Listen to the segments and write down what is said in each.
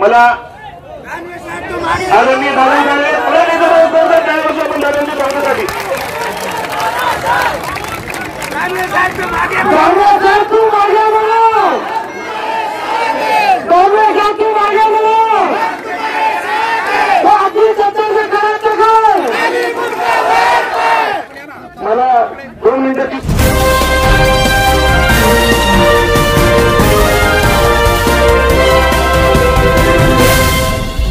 मला आदरणीय दादांकडे आपण दादांच्या स्वागतासाठी मला 2 मिनिटाची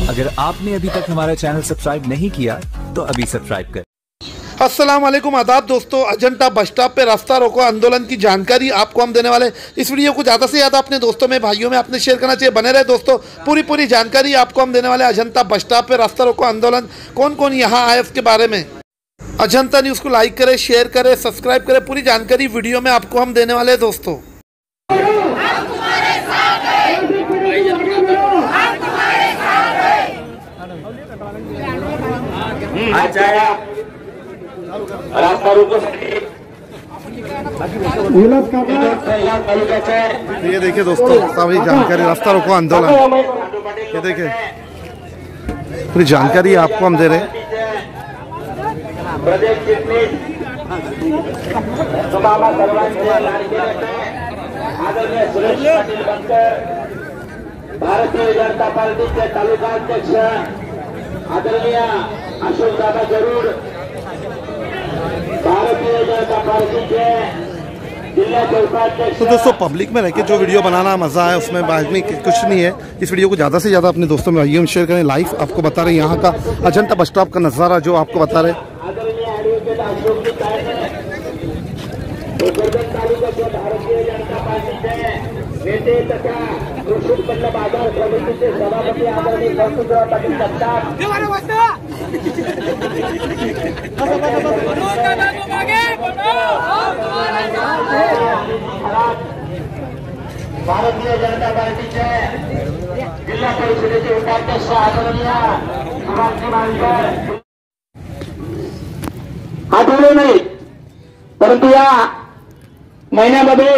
अगर आपने अभी तक हमारा चैनल सब्सक्राइब नहीं किया तो अभी सब्सक्राइब करें। अस्सलाम वालेकुम आदाब दोस्तों, अजंता बस स्टॉप पे रास्ता रोको आंदोलन की जानकारी आपको हम देने वाले। इस वीडियो को ज़्यादा से ज़्यादा अपने दोस्तों में भाइयों में आपने शेयर करना चाहिए। बने रहे दोस्तों, पूरी जानकारी आपको हम देने वाले। अजंता बस स्टॉप पे रास्ता रोको आंदोलन, कौन कौन यहाँ आए उसके बारे में। अजंता न्यूज़ को लाइक करें, शेयर करें, सब्सक्राइब करें। पूरी जानकारी वीडियो में आपको हम देने वाले दोस्तों। रास्ता रोकोसाठी ये देखिए दोस्तों, सारी जानकारी रास्ता रोको आंदोलन, ये देखिए पूरी जानकारी आपको हम दे रहे हैं। भारतीय जनता पार्टीचे तालुका अध्यक्ष आदरणीय अशोक दादा जरूर, भारतीय जनता पार्टी के जिला उपाध्यक्ष। तो दोस्तों, पब्लिक में रह के जो वीडियो बनाना मजा है उसमें बाद में कुछ नहीं है। इस वीडियो को ज़्यादा से ज़्यादा अपने दोस्तों में भाइयों में शेयर करें। लाइव आपको बता रहे हैं यहाँ का अजंता बस स्टॉप का नज़ारा जो आपको बता रहे हैं। भारतीय जनता पार्टी के नेते तथा कृषि उत्पन्न बाजार समितीचे सभापती आदरणीय कौस्तुभराव पाटील जगताप, भारतीय जनता पार्टीचे जिल्हा परिषदेचे उपाध्यक्ष आदरणीय सुभाषजी मानकर आठवले नाही, परंतु या महिन्यामध्ये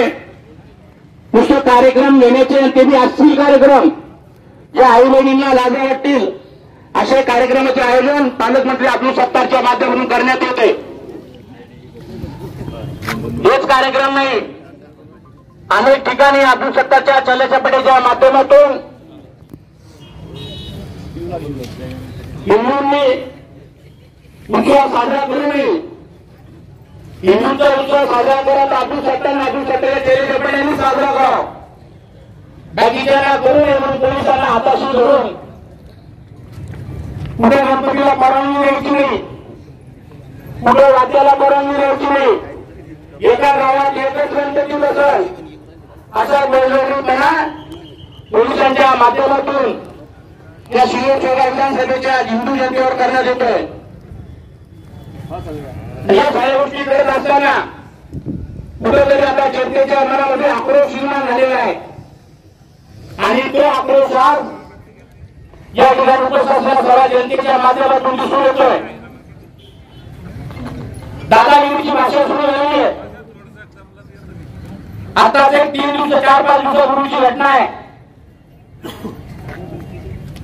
नुसतं कार्यक्रम घेण्याचे आणि ते बी अश्लील कार्यक्रम ज्या आई बहिणींना लाजा वाटतील असे कार्यक्रमाचे आयोजन पालकमंत्री अब्दुल सत्तारच्या माध्यमातून करण्यात येते। हेच कार्यक्रम नाही, अनेक ठिकाणी अब्दुल सत्तारच्या चलचपटेच्या माध्यमातून हिंदूंनी उत्सव साजरा करू नये, हिंदूंचा उत्सव साजरा करत अब्दुल सत्तारच्या चेहऱ्याने साजरा करा, बाकीच्यांना करू नये म्हणून पोलिसांना हाताशी धरून कुठे गणपतीला परवानगी द्यायची नाही, कुठे राज्याला परवानगी द्यायची नाही, एका गावात एकच गणपती बसेल असा बेजबाबीपणा पोलिसांच्या माध्यमातून या शिवसेना विधानसभेच्या हिंदू जनतेवर करण्यात येतोय। या सगळ्या गोष्टी करत असताना कुठेतरी आता जनतेच्या मनामध्ये आक्रोश निर्माण झालेला आहे आणि तो आक्रोश आज या ठिकाणी उपस्थित सर्व जनतेच्या माध्यमातून दिसून येतोय। दादागिरीची भाषा सुरू झाली आहे। आताच एक 4-5 दिवसापूर्वीची घटना आहे।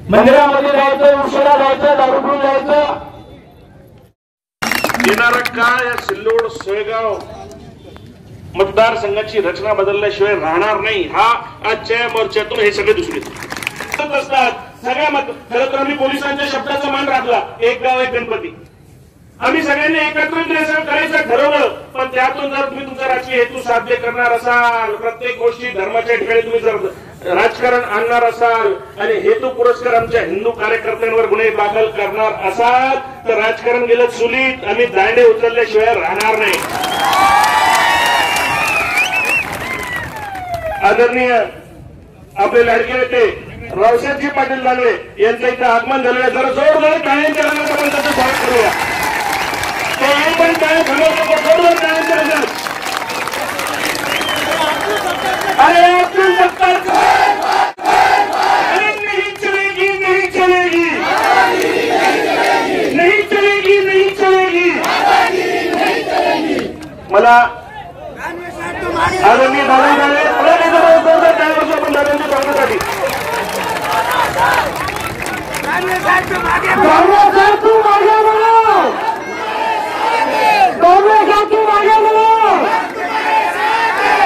मंदिरामध्ये जायचं, उशिरा जायचं, दारू पिऊन जायचं। येणारा काळ या सिल्लोड सोयगाव मतदारसंघाची रचना बदलल्याशिवाय राहणार नाही, हा आजच्या मोर्चातून हे सगळे दिसून येतात असतात। सगळ्या खरं तर आम्ही पोलिसांच्या शब्दाचा मान राखला, एक गाव एक गणपती। आम्ही सगळ्यांनी एकत्रित करायचं ठरवलं, पण त्यातून जर तुम्ही तुमचा राजकीय हेतू साध्य करणार असाल, प्रत्येक गोष्टी धर्माच्या ठिकाणी तुम्ही जर राजकारण आणणार असाल आणि हेतू पुरस्कार आमच्या हिंदू कार्यकर्त्यांवर गुन्हे दाखल करणार असाल तर राजकारण गेलं चुलीत, आम्ही दांडे उचलल्याशिवाय राहणार नाही। आदरणीय आपले लाडके नेते रावसाहेबजी पाटील दानवे यांचं इथं आगमन झालेलं आहे। जरा जोरदार टाळ्यांच्या रंगात आपण त्याचं स्वागत करूया। ते पण टाळ्या थांबवतो, जोरदार टाळ्यांच्या रंगात। अरे अब्दुल सत्तार नहीं चलेगी, नहीं चलेगी, नहीं चलेगी, नहीं चलेगी। मला आदरणीय दादांकडे आपण दादांच्या स्वागतासाठी कांग्रेस साहेब तू मागे बोलो, कांग्रेस साहेब तू मागे बोलो,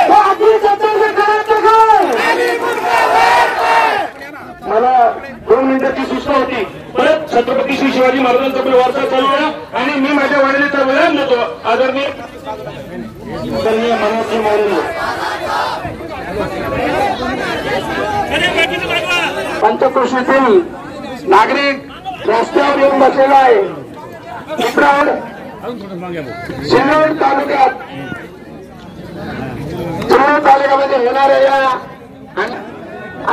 तो आपली सत्ता से करायचं काय? मला 2 मिनिटाची सूचना होती. परत छत्रपती श्री शिवाजी महाराजांचा पण वारसा चालू आहे आणि मी माझ्या वडिलांचा वळण देतो. आदरणीय मनोहरजी मोरे पंचक्रोशीतील नागरिक रस्त्यावर येऊन बसलेला आहे. चित्रड सिल्लोड तालुक्यात तालुक्यामध्ये होणाऱ्या या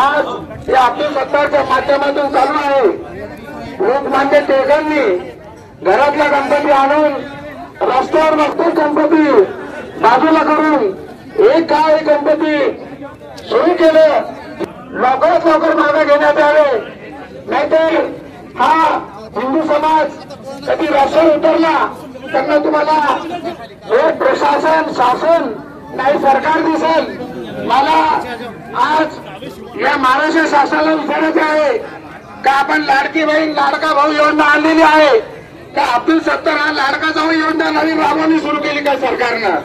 आज या अब्दुल सत्तारच्या माध्यमातून चालू आहे. लोकमान्य टिळकांनी घरातला गणपती आणून रस्त्यावर बसतो गणपती बाजूला करून एक काय गणपती सुरू केलं. लवकरात लवकर मागे घेण्यात यावे, नाहीतर हा हिंदू समाज कधी रस्त्यावर उतरला त्यांना तुम्हाला एक प्रशासन शासन नाही सरकार दिसेल. मला आज या महाराष्ट्र शासनाला विचारायचे आहे का आपण लाडकी बहीण लाडका भाऊ योजना आणलेली आहे का अब्दुल सत्तार हा लाडका जाऊ योजना नवीन राबवणी सुरू केली का सरकारनं?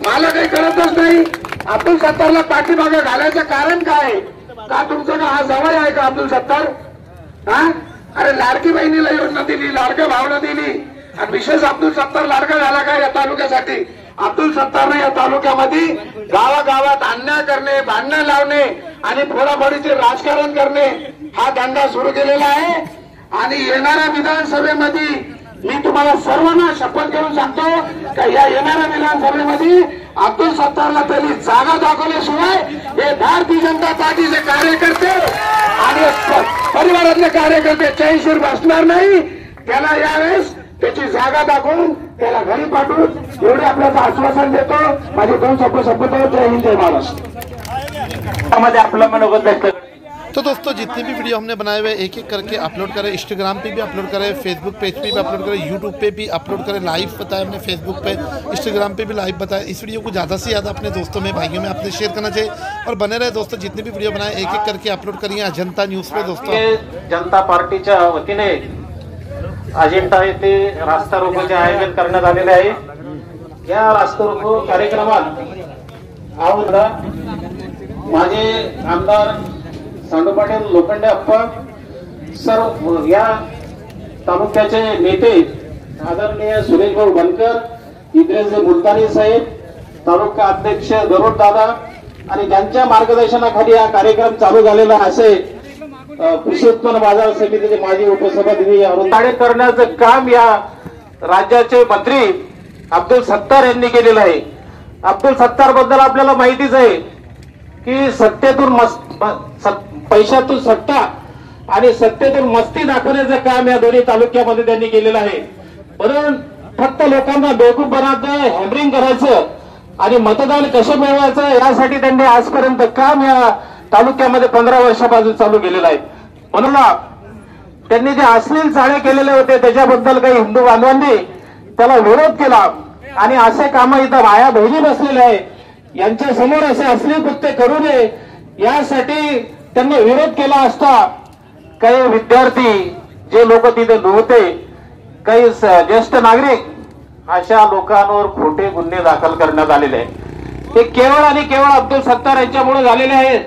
मला काही कळतच नाही. अब्दुल सत्तारला पाठीमागे घालायचं कारण काय? का तुमचं का हा जवळ आहे का अब्दुल सत्तार? हा अरे लाडकी बहिणीला योजना दिली, लाडक्या भावना दिली आणि विशेष अब्दुल सत्तार लाडका झाला काय या तालुक्यासाठी? अब्दुल सत्तारने या तालुक्यामध्ये गावागावात अन्याय करणे, भांडणं लावणे आणि फोडाफोडीचे राजकारण करणे हा धंदा सुरू केलेला आहे. आणि येणाऱ्या विधानसभेमध्ये मी तुम्हाला सर्वांना शपथ घेऊन सांगतो का या येणाऱ्या विधानसभेमध्ये अब्दुल सत्तारला तरी जागा दाखवल्याशिवाय हे भारतीय जनता पार्टीचे कार्यकर्ते आणि परिवारातले कार्यकर्ते चैनशीर बसणार नाही. त्याला यावेळेस त्याची जागा दाखवून त्याला घरी पाठवून एवढे आपल्याचं आश्वासन देतो. माझे 2 शब्द संपतो. जय हिंद, जय महाराष्ट्र. आपलं मनोगत व्यक्त. तो दोस्तों जितने भी वीडियो हमने बनाए हुए एक एक करके अपलोड करें, इंस्टाग्राम पे भी अपलोड करें, फेसबुक पेज पे भी अपलोड करें, यूट्यूब पे भी अपलोड करें. लाइव बताया हमने फेसबुक पे, इंस्टाग्राम पे भी लाइव बताया. इस वीडियो को ज़्यादा से ज़्यादा अपने दोस्तों में भाइयों में आपने शेयर करना चाहिए और बने रहे दोस्तों. जितने भी वीडियो बनाए एक एक करके अपलोड करिए अजंता न्यूज़ पे दोस्तों. जनता पार्टीच्या वतीने अजिंठा येथे रास्ता रोकोचे आयोजन करण्यात आलेले आहे. या रास्ता रोको कार्यक्रमात माझे आमदार सांडू पाटील लोखंडे अप्पा, सर्व या तालुक्याचे नेते आदरणीय सुरेश भाऊ बनकर, इद्रेश मुलतानी साहेब, तालुका अध्यक्ष दरोड दादा आणि ज्यांच्या मार्गदर्शनाखाली हा कार्यक्रम चालू झालेला असे कृषी उत्पन्न बाजार समितीचे माजी उपसभापती अरुण करण्याचं काम या राज्याचे मंत्री अब्दुल सत्तार यांनी केलेलं आहे. अब्दुल सत्तार बद्दल आपल्याला माहितीच आहे की सत्तेतून पैशातून सत्ता आणि सत्तेतून मस्ती दाखवण्याचं काम या दोन्ही तालुक्यामध्ये त्यांनी केलेलं आहे. म्हणून फक्त लोकांना बेवकूफ बनायचं, हॅमरिंग करायचं आणि मतदान कसं मिळवायचं यासाठी त्यांनी आजपर्यंत काम या तालुक्यामध्ये 15 वर्षापासून चालू केलेलं आहे. म्हणून त्यांनी जे अश्लील चाळे केलेले होते त्याच्याबद्दल काही हिंदू बांधवांनी त्याला विरोध केला आणि असे काम इथं माया बहिणी बसलेले आहे यांच्या समोर असे अश्लील कृत्य करू नये यासाठी त्यांनी विरोध केला असता काही विद्यार्थी जे लोक तिथे नव्हते, काही ज्येष्ठ नागरिक अशा लोकांवर खोटे गुन्हे दाखल करण्यात आलेले आहेत. ते केवळ आणि केवळ अब्दुल सत्तार यांच्यामुळे झालेले आहेत.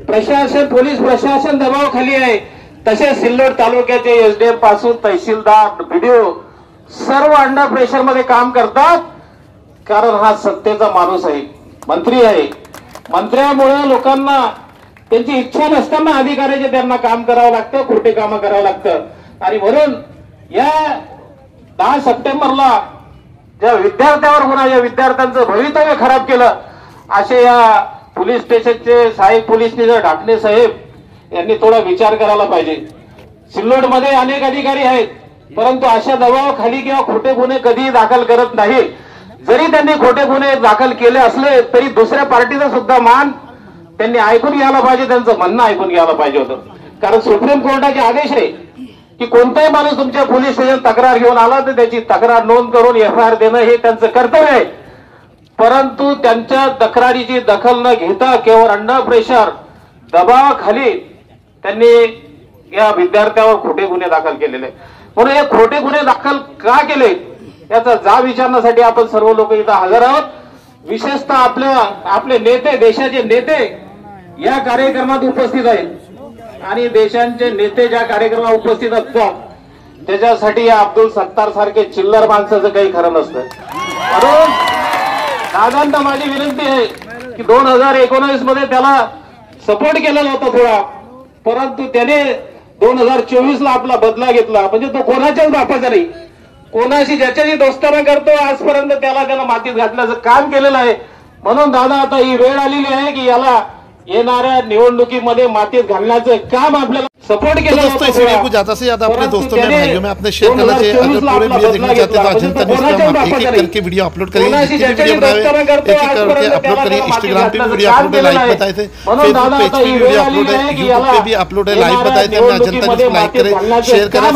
प्रशासन, पोलीस प्रशासन दबावाखाली आहे. तसेच सिल्लोड तालुक्याचे एसडीएम पासून तहसीलदार, बीडीओ सर्व अंडर प्रेशर मध्ये काम करतात. कारण हा सत्तेचा माणूस आहे, मंत्री आहे. मंत्र्यामुळे लोकांना त्यांची इच्छा नसताना अधिकाऱ्याचे त्यांना काम करावं लागतं, खोटे कामं करावं लागतं. आणि म्हणून या 10 सप्टेंबरला ज्या विद्यार्थ्यावर होणाऱ्या विद्यार्थ्यांचं भवितव्य खराब केलं असे या पोलीस स्टेशनचे सहाय्यक पोलीस निरीक्षक ढाकणे साहेब यांनी थोडा विचार करायला पाहिजे. सिल्लोडमध्ये अनेक अधिकारी आहेत, परंतु अशा दबावाखाली किंवा खोटे गुन्हे कधीही दाखल करत नाही. जरी त्यांनी खोटे गुन्हे दाखल केले असले तरी दुसऱ्या पार्टीचा सुद्धा मान त्यांनी ऐकून घ्यायला पाहिजे, त्यांचं म्हणणं ऐकून घ्यायला पाहिजे होतं. कारण सुप्रीम कोर्टाचे आदेश आहे की कोणताही माणूस तुमच्या पोलीस स्टेशन तक्रार घेऊन आला तर त्याची तक्रार नोंद करून एफआयआर देणं हे त्यांचं कर्तव्य आहे. परंतु त्यांच्या तक्रारीची दखल न घेता केवळ अंडर प्रेशर दबावाखाली त्यांनी या विद्यार्थ्यावर खोटे गुन्हे दाखल केलेले. म्हणून हे खोटे गुन्हे दाखल का केले याचा जाब विचारण्यासाठी आपण सर्व लोक इथं हजर आहोत. विशेषतः आपले नेते, देशाचे नेते या कार्यक्रमात उपस्थित आहेत आणि देशांचे नेते ज्या कार्यक्रमात उपस्थित असतात त्याच्यासाठी या अब्दुल सत्तार सारखे चिल्लर माणसाचं काही खरं नसतं. म्हणून दादांना माझी विनंती आहे की 2019 मध्ये त्याला सपोर्ट केलेला होता थोडा, परंतु त्याने 2024ला आपला बदला घेतला. म्हणजे तो कोणाच्याच बापाचा नाही, कोणाशी ज्याच्याशी दोस्ताना करतो आजपर्यंत त्याला मातीत घातल्याचं काम केलेलं आहे. म्हणून दादा आता ही वेळ आलेली आहे की याला येणाऱ्या निवडणुकीमध्ये मातीत घालण्याचं काम आपल्याला सपोर्ट केलं. दोस्तों इस वीडियो को ज्यादा से ज्यादा अपने दोस्तों में भाइयों में अपने शेयर करना चाहिए. अगर पूरे वीडियो देखना चाहते हैं तो अजंता न्यूज़ पे हम एक एक करके वीडियो अपलोड करेंगे. जितनी वीडियो बनाए एक एक करके अपलोड करेंगे. इंस्टाग्राम पे भी वीडियो अपलोड है, लाइव बताए थे. फेसबुक पेज पे भी वीडियो अपलोड है, यूट्यूब पे भी अपलोड है, लाइव बताए थे. हमने अजंता न्यूज़ को लाइक करें, शेयर करें.